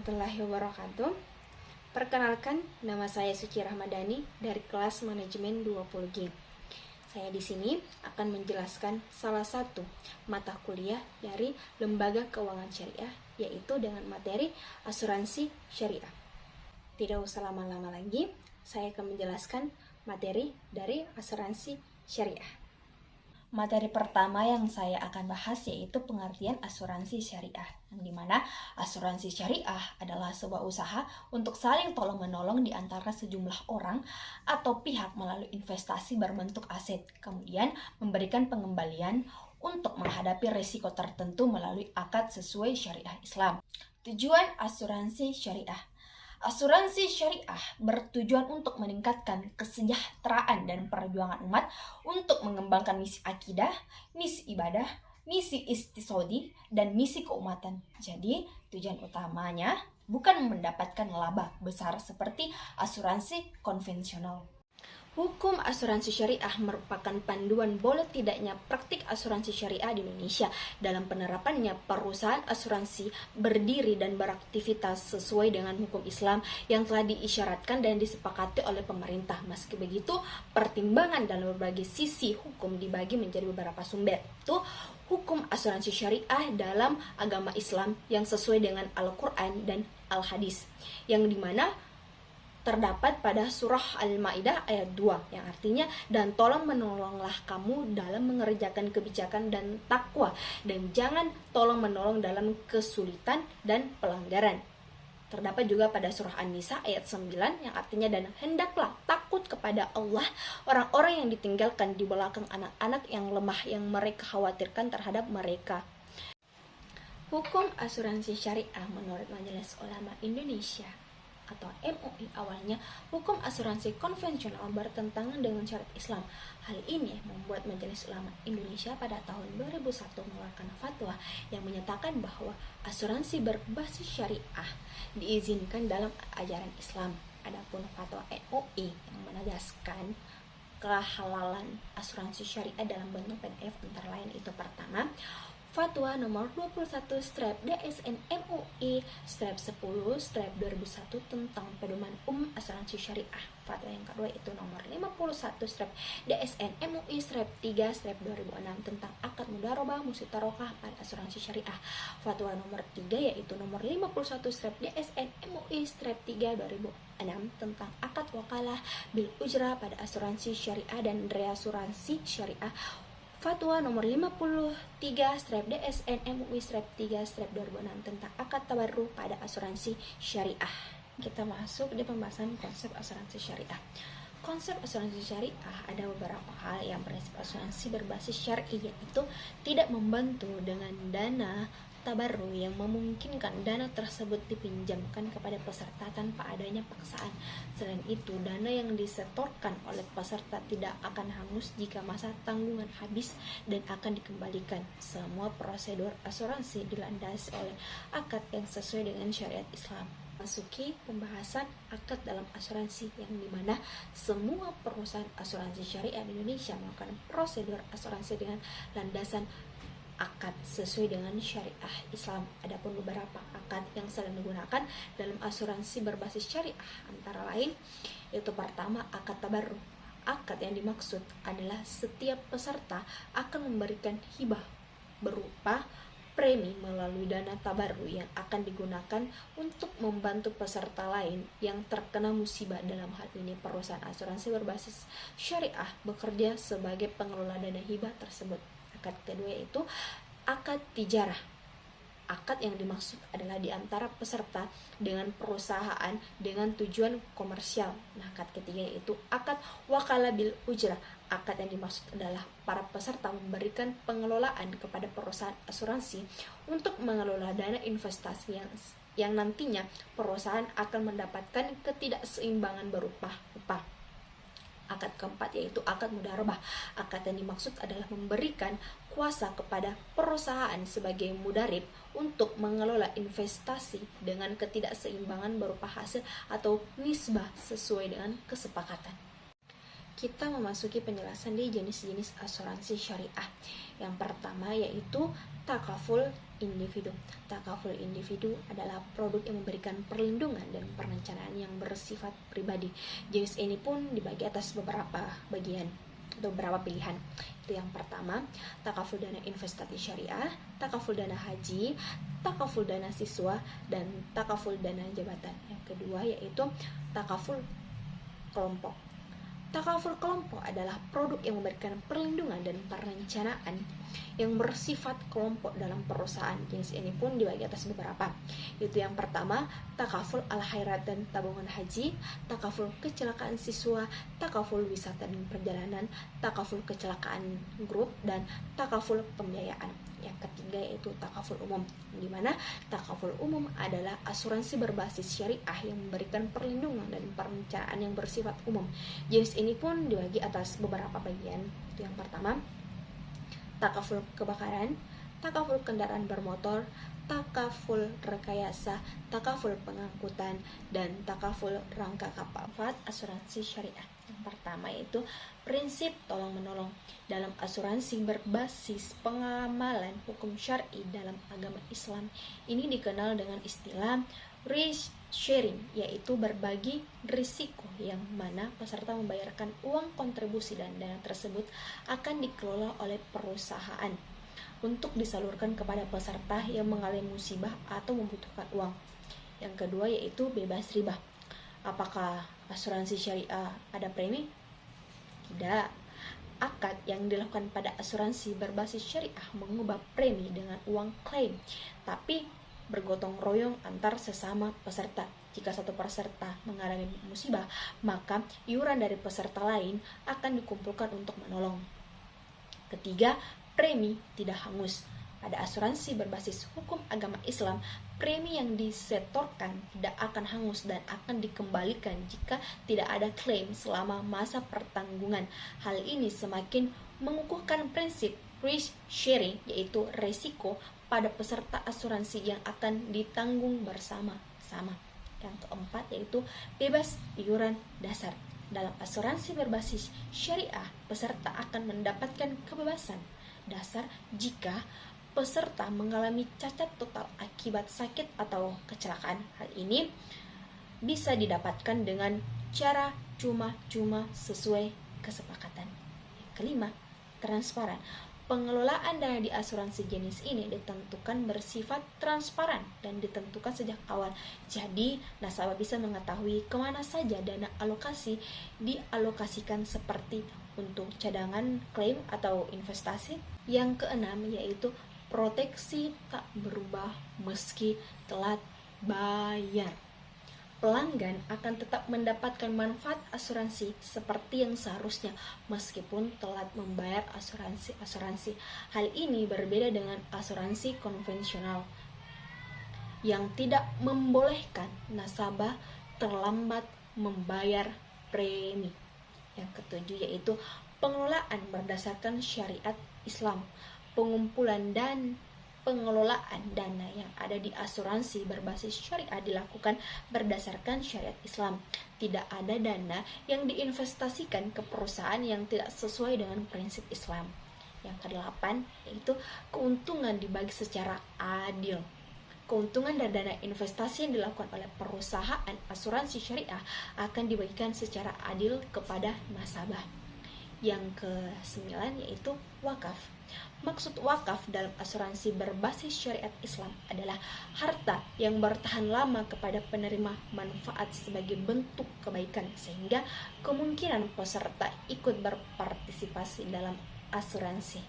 warahmatullahi wabarakatuh. Perkenalkan, nama saya Suci Rahmadani dari kelas manajemen 20G. Saya di sini akan menjelaskan salah satu mata kuliah dari Lembaga Keuangan Syariah, yaitu dengan materi asuransi syariah. Tidak usah lama-lama lagi, saya akan menjelaskan materi dari asuransi syariah. Materi pertama yang saya akan bahas yaitu pengertian asuransi syariah, yang dimana asuransi syariah adalah sebuah usaha untuk saling tolong-menolong di antara sejumlah orang atau pihak melalui investasi berbentuk aset, kemudian memberikan pengembalian untuk menghadapi risiko tertentu melalui akad sesuai syariah Islam. Tujuan asuransi syariah. Asuransi syariah bertujuan untuk meningkatkan kesejahteraan dan perjuangan umat untuk mengembangkan misi akidah, misi ibadah, misi istisodi, dan misi keumatan. Jadi, tujuan utamanya bukan mendapatkan laba besar seperti asuransi konvensional. Hukum asuransi syariah merupakan panduan boleh tidaknya praktik asuransi syariah di Indonesia. Dalam penerapannya, perusahaan asuransi berdiri dan beraktivitas sesuai dengan hukum Islam yang telah diisyaratkan dan disepakati oleh pemerintah. Meski begitu, pertimbangan dalam berbagai sisi hukum dibagi menjadi beberapa sumber. Itu hukum asuransi syariah dalam agama Islam yang sesuai dengan Al-Quran dan Al-Hadis, yang dimana terdapat pada surah Al-Maidah ayat 2 yang artinya, dan tolong menolonglah kamu dalam mengerjakan kebijakan dan takwa, dan jangan tolong menolong dalam kesulitan dan pelanggaran. Terdapat juga pada surah An-Nisa ayat 9 yang artinya, dan hendaklah takut kepada Allah orang-orang yang ditinggalkan di belakang anak-anak yang lemah yang mereka khawatirkan terhadap mereka. Hukum asuransi syariah menurut Majelis Ulama Indonesia atau MUI awalnya hukum asuransi konvensional bertentangan dengan syariat Islam. Hal ini membuat Majelis Ulama Indonesia pada tahun 2001 mengeluarkan fatwa yang menyatakan bahwa asuransi berbasis syariah diizinkan dalam ajaran Islam. Adapun fatwa MUI yang menegaskan kehalalan asuransi syariah dalam bentuk PDF antara lain itu: pertama, Fatwa nomor 21/DSN MUI /10/2001 tentang pedoman umum asuransi syariah. Fatwa yang kedua itu nomor 51/DSN MUI /3/2006 tentang akad mudharabah musyarakah pada asuransi syariah. Fatwa nomor 3 yaitu nomor 51/DSN MUI /3/2006 tentang akad wakalah bil ujrah pada asuransi syariah dan reasuransi syariah. Fatwa nomor 53/DSN MUI /3/2006 tentang akad tabarruh pada asuransi syariah. Kita masuk di pembahasan konsep asuransi syariah. Konsep asuransi syariah ada beberapa hal. Yang prinsip asuransi berbasis syar'i, yaitu tidak membantu dengan dana tabarru yang memungkinkan dana tersebut dipinjamkan kepada peserta tanpa adanya paksaan. Selain itu, dana yang disetorkan oleh peserta tidak akan hangus jika masa tanggungan habis dan akan dikembalikan. Semua prosedur asuransi dilandasi oleh akad yang sesuai dengan syariat Islam. Masuki pembahasan akad dalam asuransi, yang dimana semua perusahaan asuransi syariah di Indonesia melakukan prosedur asuransi dengan landasan akad sesuai dengan syariah Islam. Adapun beberapa akad yang sering digunakan dalam asuransi berbasis syariah antara lain yaitu pertama, akad tabarruh. Akad yang dimaksud adalah setiap peserta akan memberikan hibah berupa premi melalui dana tabarruh yang akan digunakan untuk membantu peserta lain yang terkena musibah. Dalam hal ini, perusahaan asuransi berbasis syariah bekerja sebagai pengelola dana hibah tersebut. Akad kedua yaitu akad tijarah. Akad yang dimaksud adalah di antara peserta dengan perusahaan dengan tujuan komersial. Nah, akad ketiga yaitu akad wakalah bil ujrah. Akad yang dimaksud adalah para peserta memberikan pengelolaan kepada perusahaan asuransi untuk mengelola dana investasi yang nantinya perusahaan akan mendapatkan ketidakseimbangan berupa upah. Akad keempat yaitu akad mudharabah. Akad yang dimaksud adalah memberikan kuasa kepada perusahaan sebagai mudharib untuk mengelola investasi dengan ketidakseimbangan berupa hasil atau nisbah sesuai dengan kesepakatan. Kita memasuki penjelasan di jenis-jenis asuransi syariah. Yang pertama yaitu takaful individu. Takaful individu adalah produk yang memberikan perlindungan dan perencanaan yang bersifat pribadi. Jenis ini pun dibagi atas beberapa bagian atau beberapa pilihan. Itu yang pertama, takaful dana investasi syariah, takaful dana haji, takaful dana siswa, dan takaful dana jabatan. Yang kedua yaitu takaful kelompok. Takaful kelompok adalah produk yang memberikan perlindungan dan perencanaan yang bersifat kelompok dalam perusahaan. Jenis ini pun dibagi atas beberapa. Itu yang pertama, takaful al-khairat dan tabungan haji, takaful kecelakaan siswa, takaful wisata dan perjalanan, takaful kecelakaan grup, dan takaful pembiayaan. Yang ketiga yaitu takaful umum, di mana takaful umum adalah asuransi berbasis syariah yang memberikan perlindungan dan perencanaan yang bersifat umum. Jenis ini pun dibagi atas beberapa bagian. Itu yang pertama, takaful kebakaran, takaful kendaraan bermotor, takaful rekayasa, takaful pengangkutan, dan takaful rangka kapal. Asuransi syariah. Yang pertama yaitu prinsip tolong-menolong. Dalam asuransi berbasis pengamalan hukum syar'i dalam agama Islam, ini dikenal dengan istilah risk sharing, yaitu berbagi risiko, yang mana peserta membayarkan uang kontribusi dan dana tersebut akan dikelola oleh perusahaan untuk disalurkan kepada peserta yang mengalami musibah atau membutuhkan uang. Yang kedua yaitu bebas riba. Apakah asuransi syariah ada premi? Tidak. Akad yang dilakukan pada asuransi berbasis syariah mengubah premi dengan uang klaim, tapi bergotong royong antar sesama peserta. Jika satu peserta mengalami musibah, maka iuran dari peserta lain akan dikumpulkan untuk menolong. Ketiga, premi tidak hangus. Pada asuransi berbasis hukum agama Islam, premi yang disetorkan tidak akan hangus dan akan dikembalikan jika tidak ada klaim selama masa pertanggungan. Hal ini semakin mengukuhkan prinsip risk sharing, yaitu resiko pada peserta asuransi yang akan ditanggung bersama-sama. Yang keempat yaitu bebas iuran dasar. Dalam asuransi berbasis syariah, peserta akan mendapatkan kebebasan dasar jika peserta mengalami cacat total akibat sakit atau kecelakaan. Hal ini bisa didapatkan dengan cara cuma-cuma sesuai kesepakatan. Yang kelima, transparan. Pengelolaan dana di asuransi jenis ini ditentukan bersifat transparan dan ditentukan sejak awal. Jadi, nasabah bisa mengetahui kemana saja dana alokasi dialokasikan, seperti untuk cadangan, klaim, atau investasi. Yang keenam yaitu proteksi tak berubah meski telat bayar. Pelanggan akan tetap mendapatkan manfaat asuransi seperti yang seharusnya meskipun telat membayar asuransi. Hal ini berbeda dengan asuransi konvensional yang tidak membolehkan nasabah terlambat membayar premi. Yang ketujuh yaitu pengelolaan berdasarkan syariat Islam. Pengumpulan dan pengelolaan dana yang ada di asuransi berbasis syariah dilakukan berdasarkan syariat Islam. Tidak ada dana yang diinvestasikan ke perusahaan yang tidak sesuai dengan prinsip Islam. Yang kedelapan yaitu keuntungan dibagi secara adil. Keuntungan dari dana investasi yang dilakukan oleh perusahaan asuransi syariah akan dibagikan secara adil kepada nasabah. Yang ke-9 yaitu wakaf. Maksud wakaf dalam asuransi berbasis syariat Islam adalah harta yang bertahan lama kepada penerima manfaat sebagai bentuk kebaikan, sehingga kemungkinan peserta ikut berpartisipasi dalam asuransi.